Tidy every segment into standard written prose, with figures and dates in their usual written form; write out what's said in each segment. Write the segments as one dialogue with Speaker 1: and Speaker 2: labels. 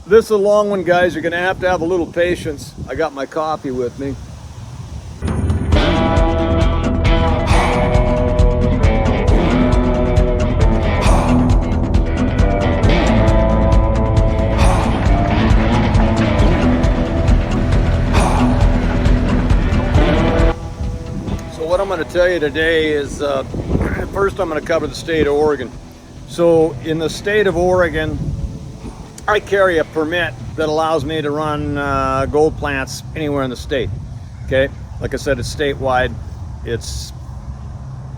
Speaker 1: This is a long one, guys. You're going to have a little patience. I got my coffee with me. So what I'm going to tell you today is, first I'm going to cover the state of Oregon. So in the state of Oregon, I carry a permit that allows me to run gold plants anywhere in the state. Okay, like I said, it's statewide. It's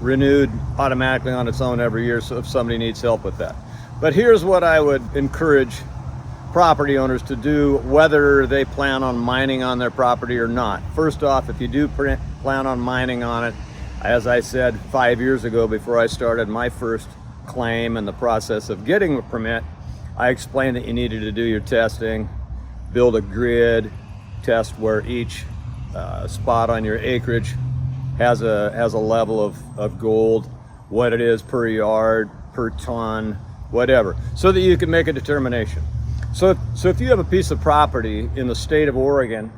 Speaker 1: renewed automatically on its own every year, so if somebody needs help with that. But here's what I would encourage property owners to do, whether they plan on mining on their property or not. First off, if you do plan on mining on it, as I said 5 years ago before I started my first claim and the process of getting a permit, I explained that you needed to do your testing, build a grid, test where each spot on your acreage has a level of gold, what it is per yard, per ton, whatever, so that you can make a determination. So if you have a piece of property in the state of Oregon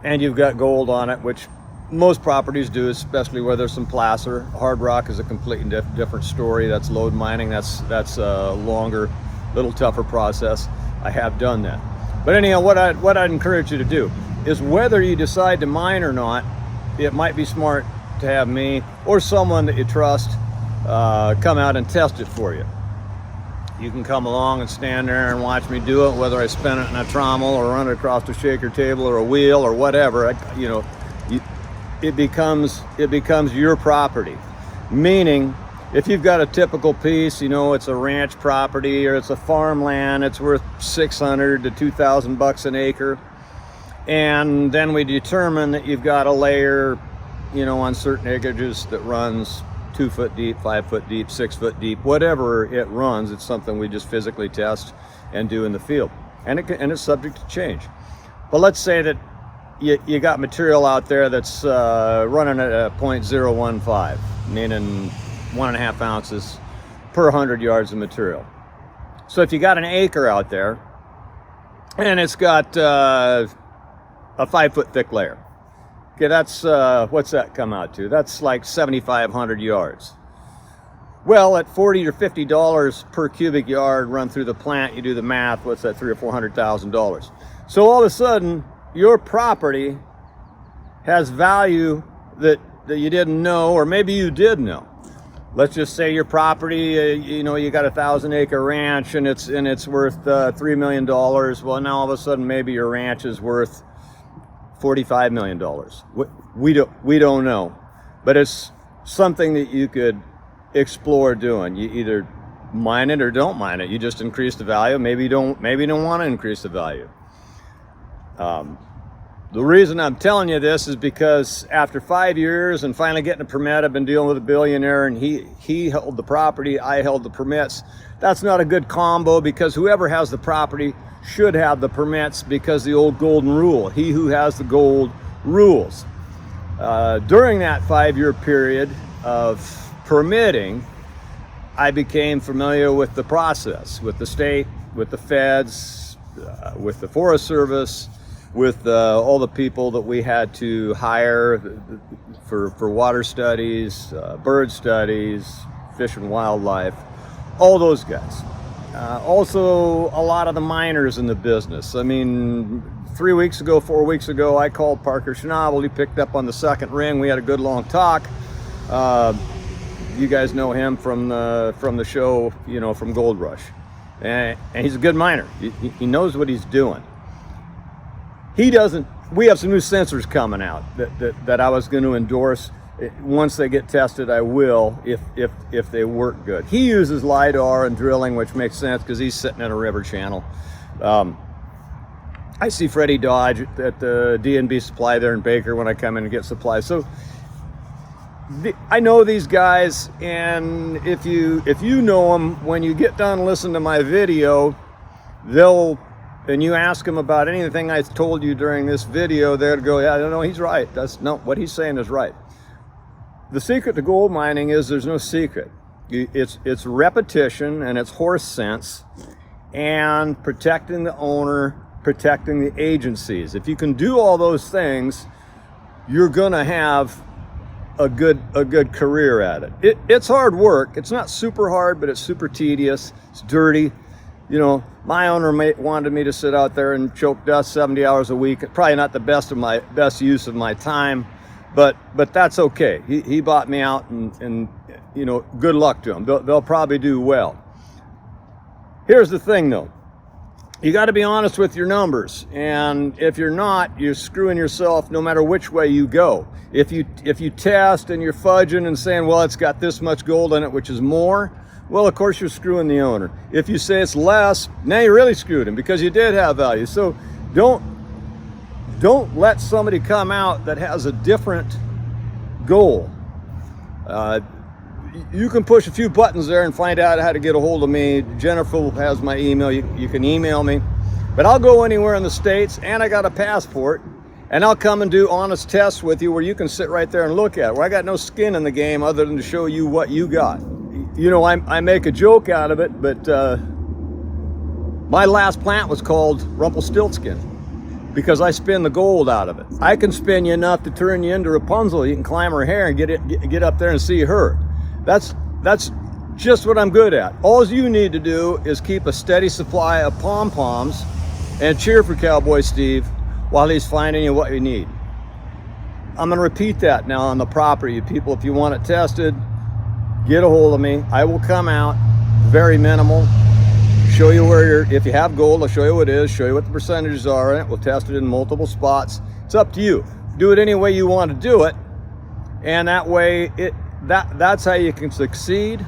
Speaker 1: and you've got gold on it, which most properties do, especially where there's some placer. Hard rock is a completely different story. That's lode mining. That's a longer, little tougher process. I have done that. But anyhow, what I'd encourage you to do is, whether you decide to mine or not, it might be smart to have me or someone that you trust come out and test it for you. You can come along and stand there and watch me do it, whether I spin it in a trommel or run it across a shaker table or a wheel or whatever. It becomes your property. Meaning, if you've got a typical piece, it's a ranch property or it's a farmland, it's worth $600 to $2,000 an acre, and then we determine that you've got a layer, on certain acreages that runs 2 foot deep, 5 foot deep, 6 foot deep, whatever it runs. It's something we just physically test and do in the field, and it's subject to change. But let's say that you got material out there that's running at a 0.015, meaning 1.5 ounces per 100 yards of material. So if you got an acre out there and it's got a 5 foot thick layer, okay, that's what's that come out to? That's like 7,500 yards. Well, at $40 or $50 per cubic yard run through the plant, you do the math, what's that, $300,000 or $400,000. So all of a sudden, your property has value that you didn't know, or maybe you did know. Let's just say your property, you got a 1,000-acre ranch and it's worth $3 million. Well, now all of a sudden maybe your ranch is worth $45 million. We don't know, but it's something that you could explore doing. You either mine it or don't mine it. You just increase the value. Maybe you don't want to increase the value. The reason I'm telling you this is because after 5 years and finally getting a permit, I've been dealing with a billionaire, and he held the property, I held the permits. That's not a good combo, because whoever has the property should have the permits, because the old golden rule, he who has the gold rules. During that 5-year period of permitting, I became familiar with the process, with the state, with the feds, with the Forest Service, with all the people that we had to hire for water studies, bird studies, fish and wildlife, all those guys. Also, a lot of the miners in the business. I mean, 4 weeks ago, I called Parker Schnabel. He picked up on the second ring. We had a good long talk. You guys know him from the show, from Gold Rush. And he's a good miner. He knows what he's doing. He doesn't. We have some new sensors coming out that I was going to endorse. Once they get tested, I will, if they work good. He uses LiDAR and drilling, which makes sense because he's sitting in a river channel. I see Freddie Dodge at the D&B Supply there in Baker when I come in and get supplies. So I know these guys, and if you know them, when you get done listening to my video, and you ask them about anything I told you during this video, they'll go, yeah, no, he's right. What he's saying is right. The secret to gold mining is there's no secret. It's repetition and it's horse sense, and protecting the owner, protecting the agencies. If you can do all those things, you're gonna have a good career at it. It's hard work. It's not super hard, but it's super tedious. It's dirty. You know, my owner wanted me to sit out there and choke dust 70 hours a week. Probably not the best use of my time, but that's okay. He bought me out, and you know, good luck to him. They'll probably do well. Here's the thing though. You got to be honest with your numbers, and if you're not, you're screwing yourself no matter which way you go. If you test and you're fudging and saying, well, it's got this much gold in it, which is more, well, of course you're screwing the owner. If you say it's less, now you really screwed him because you did have value. So don't let somebody come out that has a different goal. You can push a few buttons there and find out how to get a hold of me. Jennifer has my email. You can email me. But I'll go anywhere in the States, and I got a passport, and I'll come and do honest tests with you where you can sit right there and look at it, where I got no skin in the game other than to show you what you got. You know, I make a joke out of it, but my last plant was called Rumpelstiltskin because I spin the gold out of it. I can spin you enough to turn you into Rapunzel. You can climb her hair and get up there and see her. That's just what I'm good at. All you need to do is keep a steady supply of pom-poms and cheer for Cowboy Steve while he's finding you what you need. I'm gonna repeat that now on the property. People, if you want it tested, get a hold of me. I will come out, very minimal, show you where if you have gold, I'll show you what it is, show you what the percentages are in it. We'll test it in multiple spots. It's up to you. Do it any way you want to do it, and that way that's how you can succeed,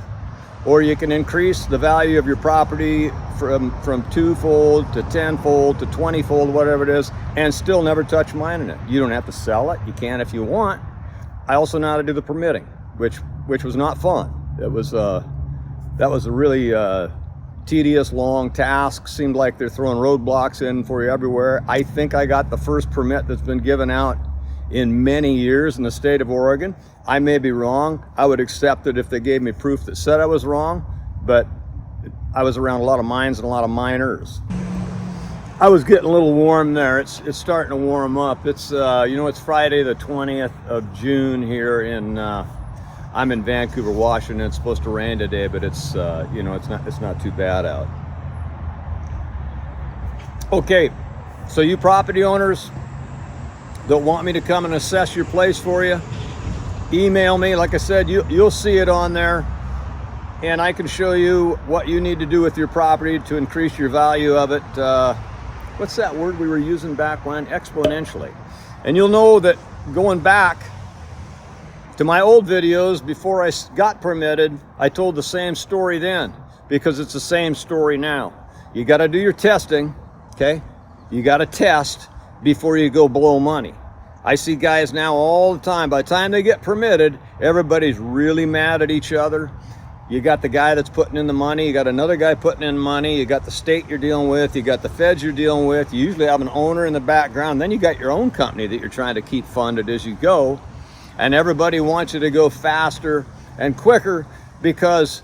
Speaker 1: or you can increase the value of your property from twofold to tenfold to 20-fold, whatever it is, and still never touch mining it. You don't have to sell it. You can if you want. I also know how to do the permitting, which was not fun. That was a really tedious, long task. Seemed like they're throwing roadblocks in for you everywhere. I think I got the first permit that's been given out in many years in the state of Oregon. I may be wrong. I would accept it if they gave me proof that said I was wrong, but I was around a lot of mines and a lot of miners. I was getting a little warm there. It's starting to warm up. It's you know, it's Friday the 20th of June here in I'm in Vancouver, Washington. It's supposed to rain today, but it's you know, it's not too bad out. Okay, so you property owners that want me to come and assess your place for you, email me. Like I said, you'll see it on there, and I can show you what you need to do with your property to increase your value of it. What's that word we were using back when? Exponentially. And you'll know that going back to my old videos before I got permitted, I told the same story then, because it's the same story now. You got to do your testing, okay? You got to test before you go blow money. I see guys now all the time, by the time they get permitted, everybody's really mad at each other. You got the guy that's putting in the money, you got another guy putting in money, you got the state you're dealing with, you got the feds you're dealing with, you usually have an owner in the background, then you got your own company that you're trying to keep funded as you go, and everybody wants you to go faster and quicker because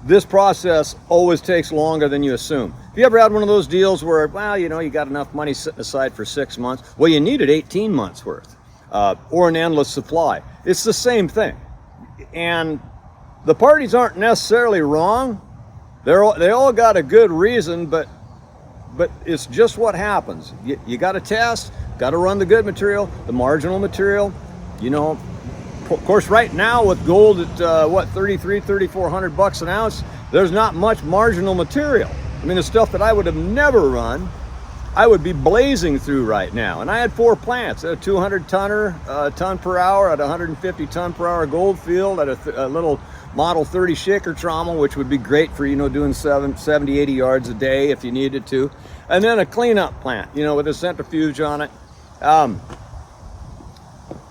Speaker 1: this process always takes longer than you assume. Have you ever had one of those deals where, well, you know, you got enough money sitting aside for 6 months? Well, you needed 18 months worth, or an endless supply. It's the same thing. And the parties aren't necessarily wrong. They all got a good reason, but it's just what happens. You got to test, got to run the good material, the marginal material. You know, of course, right now with gold at what, $3,400 an ounce, there's not much marginal material. I mean, the stuff that I would have never run, I would be blazing through right now. And I had 4 plants, a 200 tonner, ton per hour at 150 ton per hour gold field, at a little Model 30 shaker trommel, which would be great for, you know, doing 70, 80 yards a day if you needed to. And then a cleanup plant, you know, with a centrifuge on it.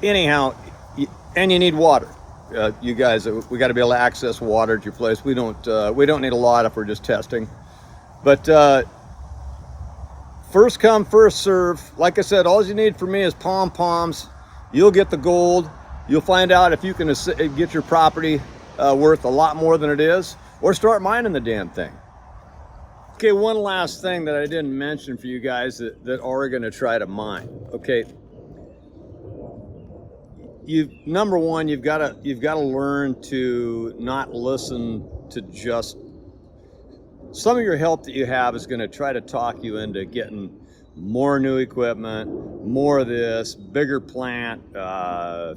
Speaker 1: Anyhow, and you need water. You guys, we got to be able to access water at your place. We don't need a lot if we're just testing. But first come, first serve. Like I said, all you need for me is pom-poms. You'll get the gold. You'll find out if you can get your property worth a lot more than it is, or start mining the damn thing. Okay, one last thing that I didn't mention for you guys that are going to try to mine. Okay, number one, you've got to learn to not listen to just some of your help that you have is going to try to talk you into getting more new equipment, more of this, bigger plant,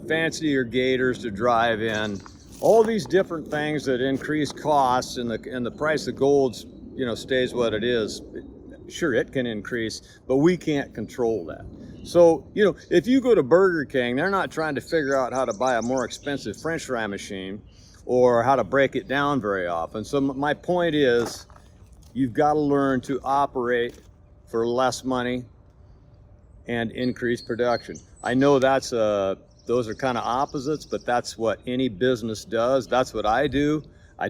Speaker 1: fancier gators to drive in, all these different things that increase costs, and the price of gold's, you know, stays what it is. Sure, it can increase, but we can't control that. So, you know, if you go to Burger King, they're not trying to figure out how to buy a more expensive French fry machine or how to break it down very often. So my point is, you've got to learn to operate for less money and increase production. I know those are kind of opposites, but that's what any business does. That's what I do. I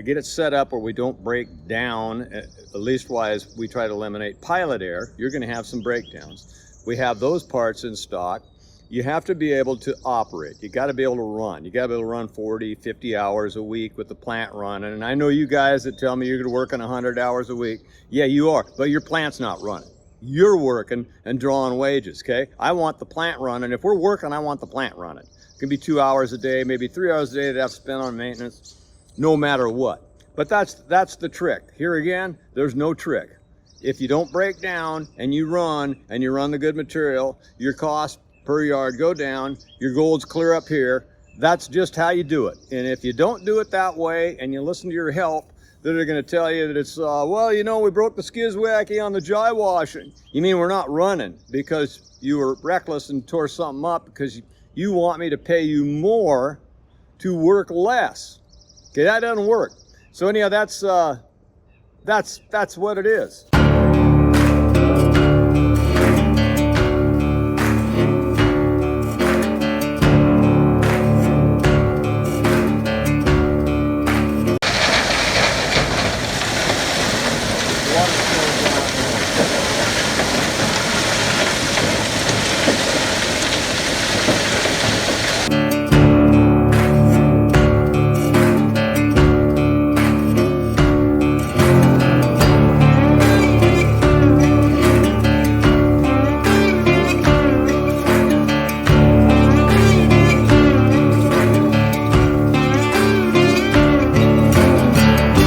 Speaker 1: get it set up where we don't break down, at least wise we try to eliminate pilot error. You're going to have some breakdowns. We have those parts in stock. You have to be able to operate. You got to be able to run. You got to be able to run 40, 50 hours a week with the plant running. And I know you guys that tell me you're going to work on 100 hours a week. Yeah, you are, but your plant's not running. You're working and drawing wages, okay? I want the plant running. If we're working, I want the plant running. It can be 2 hours a day, maybe 3 hours a day that I have to spend on maintenance, no matter what. But that's the trick. Here again, there's no trick. If you don't break down and you run the good material, your cost per yard go down, your gold's clear up here. That's just how you do it. And if you don't do it that way and you listen to your help, that are going to tell you that it's, well, you know, we broke the skizwacky on the dry washing. You mean we're not running because you were reckless and tore something up because you want me to pay you more to work less. Okay, that doesn't work. So anyhow, that's what it is.